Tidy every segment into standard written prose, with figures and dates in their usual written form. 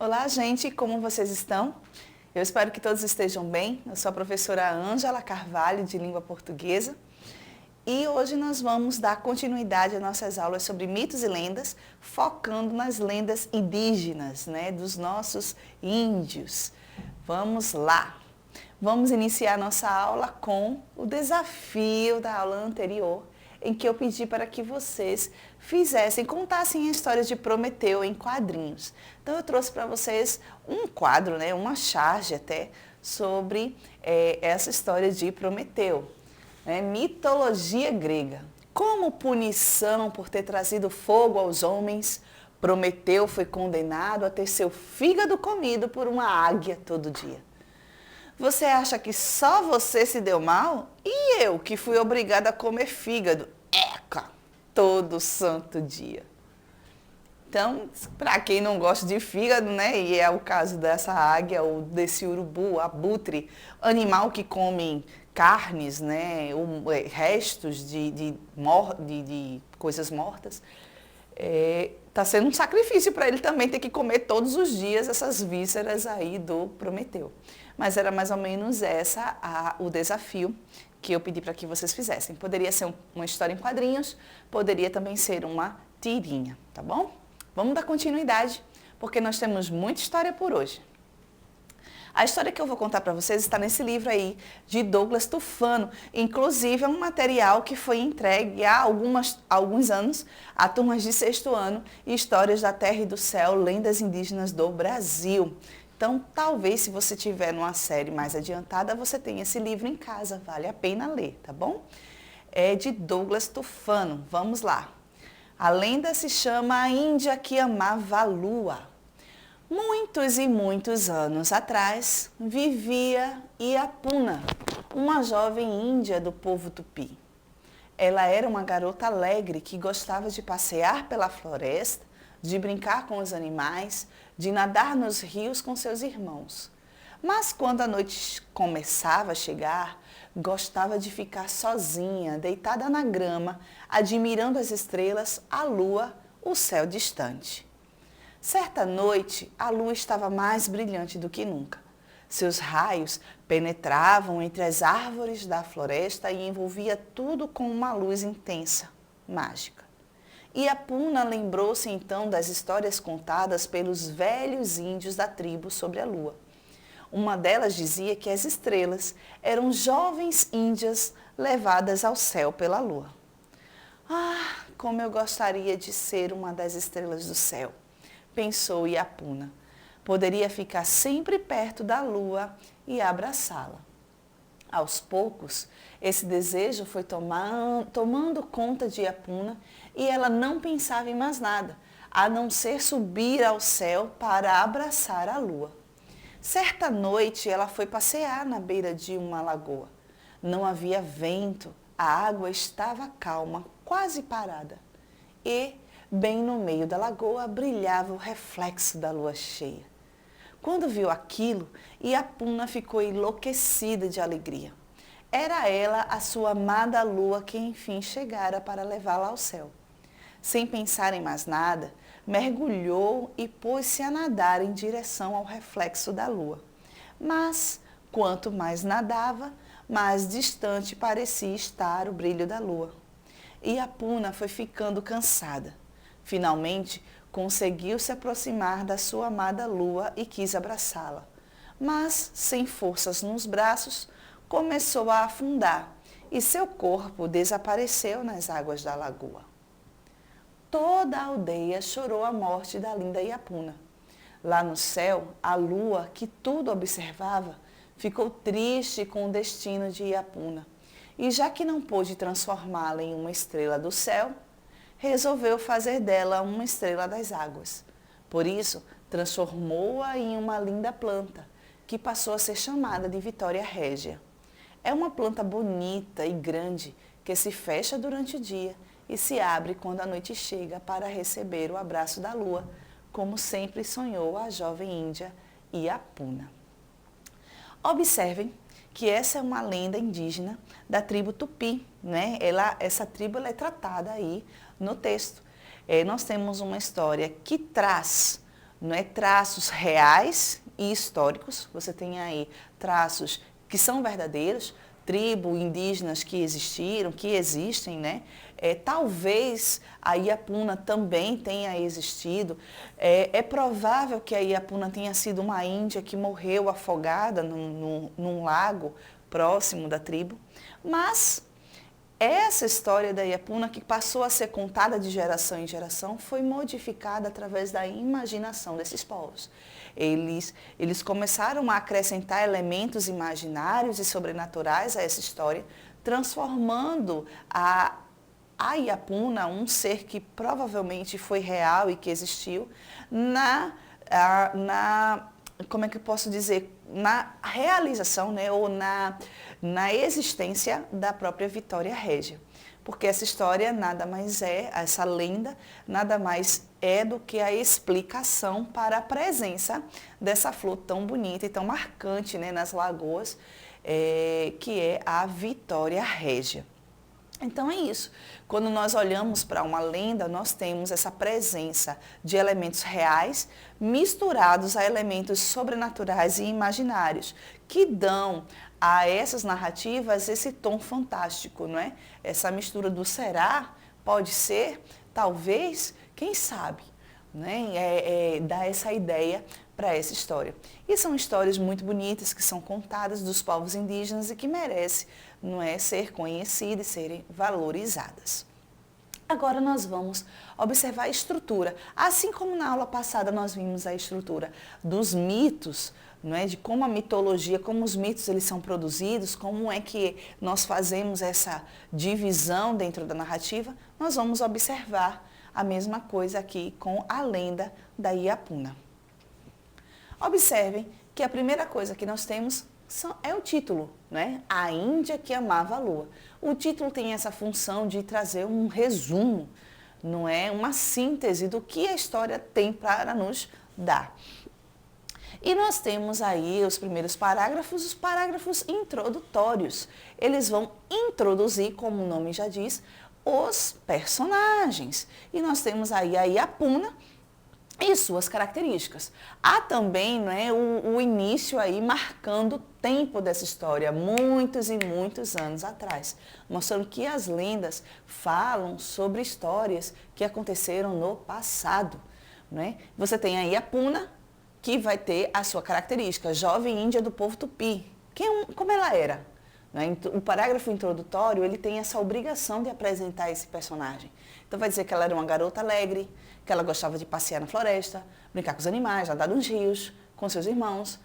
Olá, gente, como vocês estão? Eu espero que todos estejam bem. Eu sou a professora Ângela Carvalho, de Língua Portuguesa, e hoje nós vamos dar continuidade às nossas aulas sobre mitos e lendas, focando nas lendas indígenas, dos nossos índios. Vamos lá! Vamos iniciar nossa aula com o desafio da aula anterior, em que eu pedi para que vocês contassem a história de Prometeu em quadrinhos. Então eu trouxe para vocês um quadro, uma charge até, sobre essa história de Prometeu. Mitologia grega. Como punição por ter trazido fogo aos homens, Prometeu foi condenado a ter seu fígado comido por uma águia todo dia. Você acha que só você se deu mal? E eu, que fui obrigada a comer fígado, todo santo dia. Então, para quem não gosta de fígado, e é o caso dessa águia ou desse urubu, abutre, animal que come carnes, restos de coisas mortas, está sendo um sacrifício para ele também ter que comer todos os dias essas vísceras aí do Prometeu. Mas era mais ou menos o desafio que eu pedi para que vocês fizessem. Poderia ser uma história em quadrinhos, poderia também ser uma tirinha, tá bom? Vamos dar continuidade, porque nós temos muita história por hoje. A história que eu vou contar para vocês está nesse livro aí, de Douglas Tufano. Inclusive, é um material que foi entregue há alguns anos a turmas de 6º ano, Histórias da Terra e do Céu, Lendas Indígenas do Brasil. Então, talvez, se você tiver numa série mais adiantada, você tenha esse livro em casa, vale a pena ler, tá bom? É de Douglas Tufano, vamos lá. A lenda se chama A Índia que Amava a Lua. Muitos e muitos anos atrás, vivia Iapuna, uma jovem índia do povo tupi. Ela era uma garota alegre que gostava de passear pela floresta, de brincar com os animais, de nadar nos rios com seus irmãos. Mas quando a noite começava a chegar, gostava de ficar sozinha, deitada na grama, admirando as estrelas, a lua, o céu distante. Certa noite, a lua estava mais brilhante do que nunca. Seus raios penetravam entre as árvores da floresta e envolvia tudo com uma luz intensa, mágica. Iapuna lembrou-se então das histórias contadas pelos velhos índios da tribo sobre a lua. Uma delas dizia que as estrelas eram jovens índias levadas ao céu pela lua. Ah, como eu gostaria de ser uma das estrelas do céu, pensou Iapuna. Poderia ficar sempre perto da lua e abraçá-la. Aos poucos, esse desejo foi tomando conta de Iapuna e ela não pensava em mais nada, a não ser subir ao céu para abraçar a lua. Certa noite, ela foi passear na beira de uma lagoa. Não havia vento, a água estava calma, quase parada. E, bem no meio da lagoa, brilhava o reflexo da lua cheia. Quando viu aquilo, Iapuna ficou enlouquecida de alegria. Era ela a sua amada lua que enfim chegara para levá-la ao céu. Sem pensar em mais nada, mergulhou e pôs-se a nadar em direção ao reflexo da lua. Mas, quanto mais nadava, mais distante parecia estar o brilho da lua. Iapuna foi ficando cansada. Finalmente, conseguiu se aproximar da sua amada lua e quis abraçá-la. Mas, sem forças nos braços, começou a afundar e seu corpo desapareceu nas águas da lagoa. Toda a aldeia chorou a morte da linda Iapuna. Lá no céu, a lua, que tudo observava, ficou triste com o destino de Iapuna. E já que não pôde transformá-la em uma estrela do céu, resolveu fazer dela uma estrela das águas. Por isso, transformou-a em uma linda planta, que passou a ser chamada de Vitória Régia. É uma planta bonita e grande que se fecha durante o dia e se abre quando a noite chega para receber o abraço da lua, como sempre sonhou a jovem índia Iapuna. Observem que essa é uma lenda indígena da tribo Tupi, Essa tribo é tratada aí no texto. Nós temos uma história que traz não é, traços reais e históricos. Você tem aí traços que são verdadeiros, tribos indígenas que existiram, que existem, né? Talvez a Iapuna também tenha existido. É provável que a Iapuna tenha sido uma índia que morreu afogada num lago próximo da tribo. Mas essa história da Iapuna, que passou a ser contada de geração em geração, foi modificada através da imaginação desses povos. Eles começaram a acrescentar elementos imaginários e sobrenaturais a essa história, transformando a Iapuna, um ser que provavelmente foi real e que existiu, como é que eu posso dizer, na realização, né, ou na existência da própria Vitória Régia. Porque essa história nada mais é, essa lenda, nada mais é do que a explicação para a presença dessa flor tão bonita e tão marcante, né, nas lagoas, que é a Vitória Régia. Então é isso. Quando nós olhamos para uma lenda, nós temos essa presença de elementos reais misturados a elementos sobrenaturais e imaginários, que dão a essas narrativas esse tom fantástico, não é? Essa mistura do será, pode ser, talvez, quem sabe, né? Dá essa ideia para essa história. E são histórias muito bonitas que são contadas dos povos indígenas e que merecem, não é, ser conhecidas e serem valorizadas. Agora nós vamos observar a estrutura. Assim como na aula passada nós vimos a estrutura dos mitos, não é, de como a mitologia, como os mitos eles são produzidos, como é que nós fazemos essa divisão dentro da narrativa, nós vamos observar a mesma coisa aqui com a lenda da Iapuna. Observem que a primeira coisa que nós temos é o título, né? A Índia que amava a lua. O título tem essa função de trazer um resumo, não é? Uma síntese do que a história tem para nos dar. E nós temos aí os primeiros parágrafos, os parágrafos introdutórios. Eles vão introduzir, como o nome já diz, os personagens. E nós temos aí a Iapuna e suas características. Há também, né, o início aí marcando o tempo dessa história, muitos e muitos anos atrás, mostrando que as lendas falam sobre histórias que aconteceram no passado. Né? Você tem a Iapuna, que vai ter a sua característica, jovem índia do povo tupi. Como ela era? Né? O parágrafo introdutório ele tem essa obrigação de apresentar esse personagem. Então vai dizer que ela era uma garota alegre, que ela gostava de passear na floresta, brincar com os animais, nadar nos rios, com seus irmãos,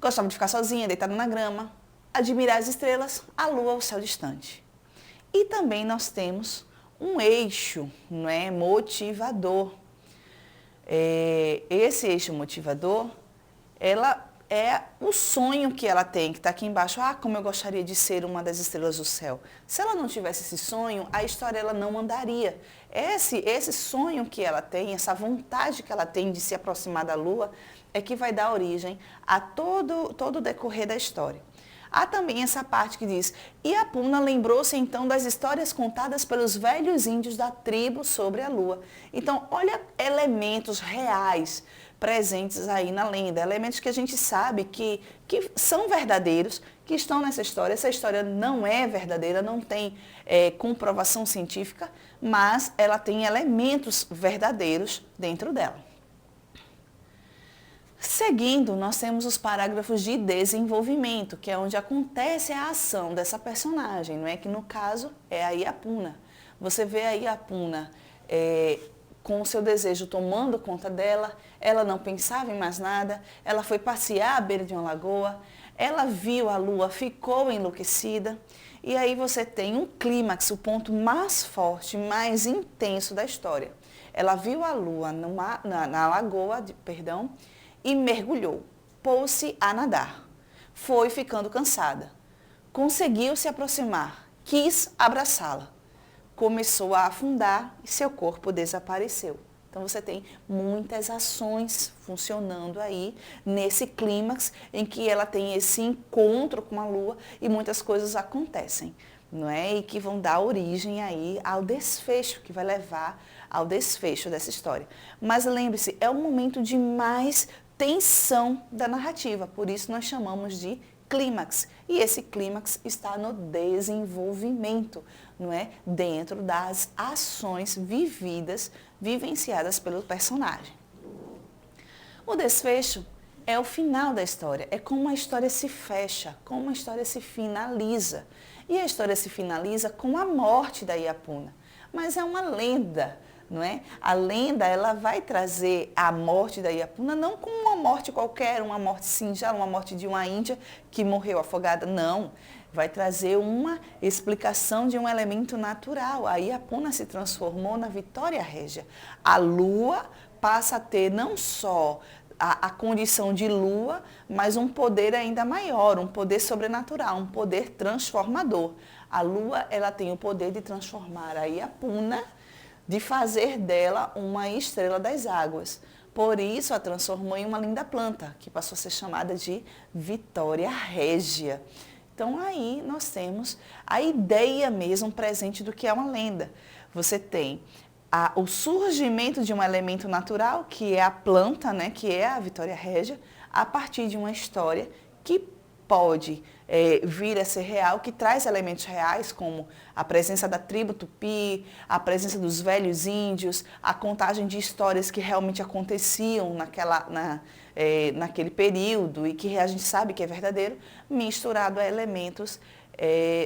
gostava de ficar sozinha, deitada na grama, admirar as estrelas, a lua, o céu distante. E também nós temos um eixo, não é, motivador. Esse eixo motivador, ela é o sonho que ela tem, que está aqui embaixo. Ah, como eu gostaria de ser uma das estrelas do céu. Se ela não tivesse esse sonho, a história ela não andaria. Esse sonho que ela tem, essa vontade que ela tem de se aproximar da lua, é que vai dar origem a todo o decorrer da história. Há também essa parte que diz, Iapuna lembrou-se então das histórias contadas pelos velhos índios da tribo sobre a lua. Então, olha elementos reais presentes aí na lenda, elementos que a gente sabe que são verdadeiros, que estão nessa história. Essa história não é verdadeira, não tem comprovação científica, mas ela tem elementos verdadeiros dentro dela. Seguindo, nós temos os parágrafos de desenvolvimento, que é onde acontece a ação dessa personagem, não é? Que no caso é a Iapuna. Você vê a Iapuna com o seu desejo tomando conta dela, ela não pensava em mais nada, ela foi passear à beira de uma lagoa, ela viu a lua, ficou enlouquecida, e aí você tem um clímax, o ponto mais forte, mais intenso da história. Ela viu a lua na lagoa, e mergulhou, pôs-se a nadar. Foi ficando cansada. Conseguiu se aproximar, quis abraçá-la. Começou a afundar e seu corpo desapareceu. Então você tem muitas ações funcionando aí nesse clímax em que ela tem esse encontro com a lua e muitas coisas acontecem, não é? E que vão dar origem aí ao desfecho que vai levar ao desfecho dessa história. Mas lembre-se, é o momento de mais tensão da narrativa, por isso nós chamamos de clímax. E esse clímax está no desenvolvimento, não é? Dentro das ações vivenciadas pelo personagem. O desfecho é o final da história, é como a história se fecha, como a história se finaliza. E a história se finaliza com a morte da Iapuna. Mas é uma lenda, não é? A lenda, ela vai trazer a morte da Iapuna não como uma morte qualquer, uma morte singela, uma morte de uma índia que morreu afogada, não. Vai trazer uma explicação de um elemento natural. A Iapuna se transformou na Vitória Régia. A lua passa a ter não só a condição de lua, mas um poder ainda maior, um poder sobrenatural, um poder transformador. A lua, ela tem o poder de transformar a Iapuna, de fazer dela uma estrela das águas. Por isso, a transformou em uma linda planta, que passou a ser chamada de Vitória Régia. Então, aí nós temos a ideia mesmo presente do que é uma lenda. Você tem o surgimento de um elemento natural, que é a planta, né, que é a Vitória Régia, a partir de uma história que pode vir a ser real, que traz elementos reais, como a presença da tribo Tupi, a presença dos velhos índios, a contagem de histórias que realmente aconteciam naquele período e que a gente sabe que é verdadeiro, misturado a elementos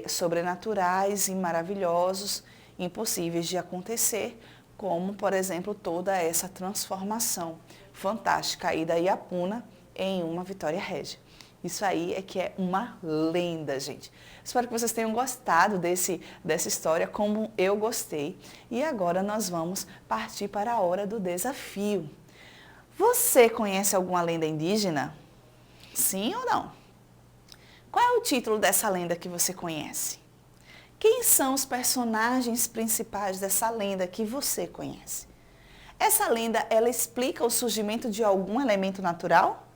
sobrenaturais e maravilhosos, impossíveis de acontecer, como, por exemplo, toda essa transformação fantástica aí da Iapuna em uma Vitória Régia. Isso aí é que é uma lenda, gente. Espero que vocês tenham gostado dessa história, como eu gostei. E agora nós vamos partir para a hora do desafio. Você conhece alguma lenda indígena? Sim ou não? Qual é o título dessa lenda que você conhece? Quem são os personagens principais dessa lenda que você conhece? Essa lenda, ela explica o surgimento de algum elemento natural?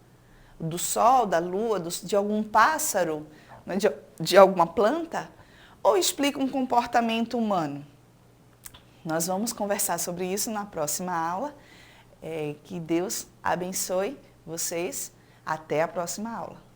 Do sol, da lua, de algum pássaro, de alguma planta? Ou explica um comportamento humano? Nós vamos conversar sobre isso na próxima aula. Que Deus abençoe vocês. Até a próxima aula.